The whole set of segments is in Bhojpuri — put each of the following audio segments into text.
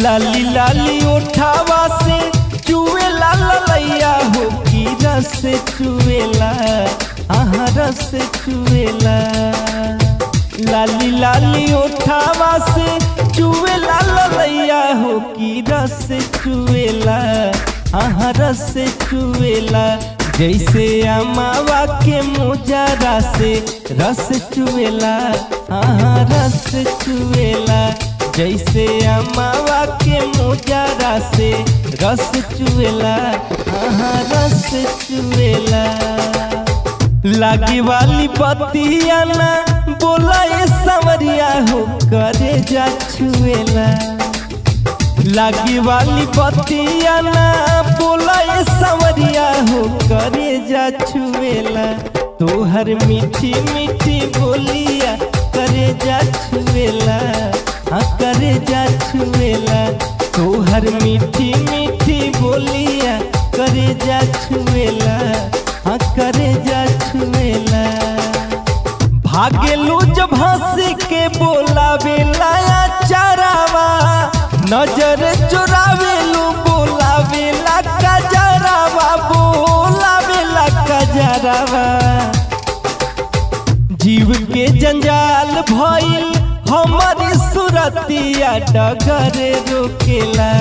लाली लाली उठावा से चुएला ललैया हो की रस चुएला रस चुएला। लाली लाली उठावा से चुएला ललैया हो की रस चुएला रस चुएला। जैसे अमावा के मुजरा से रस चुएला रस चुएला। जैसे अमावा के मुजरा से रस चुएला रस चुएला। लागी वाली बतिया ना बोला ये संवरिया हो करे जा छुएला। लागी वाली बतिया ना बोला ये संवरिया हो करे जा छुएला। तोहर मीठी मीठी बोलिया करे जा छुएला करे जा छुएला। तोहर मीठी मीठी बोलिया करे जा छुएला करे जा छुएला। भागेलू जब हंस के बोलावेला चारावा नजर चुरावेलू बोलावेला कजरावा बोलावेला कजरावा। जीव के जंजाल भइल हमारी सुरतिया डगर रोकेला।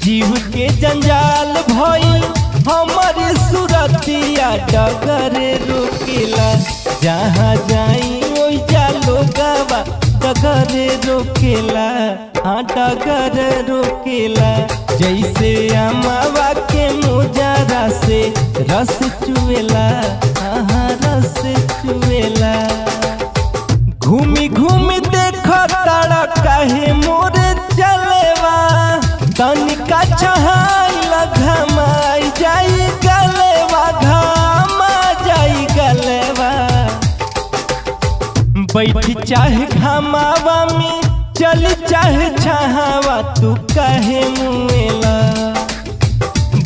जीव के जंजाल भइल हमारी सुरतिया डगर रोकेला। जहाँ जाई ओइजा लोगवा डगर रोकेला डगर रोकेला। जैसे अमावा के मुजरा से रस चुएला रस चुएला। घूमी घूमी देखो तारा काहे मोरे चलेवा। तनिका छहाइल घमाई जाई गलेवा घमा जाई गलेवा। बैठी चाहे घमावा में चली चाहे छहावा तू काहे मुएला।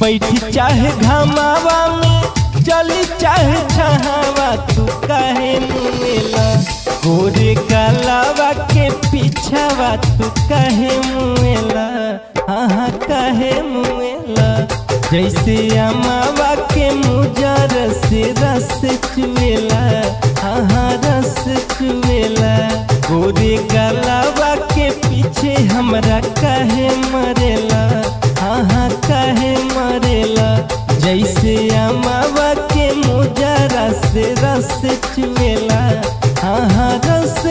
बैठी चाहे घमावा में चली चाहे छहावा तू काहे मुएला। गोरे कालावा के पीछावा तू काहे मुएला काहे मुएला। जैसे अमावा के मुजर से रस चुएला रस चुएला। गोरे कालावा के पीछे हमरा काहे मरेला काहे मरेला। जैसे अमावा के मुजरा से रस चुएला रस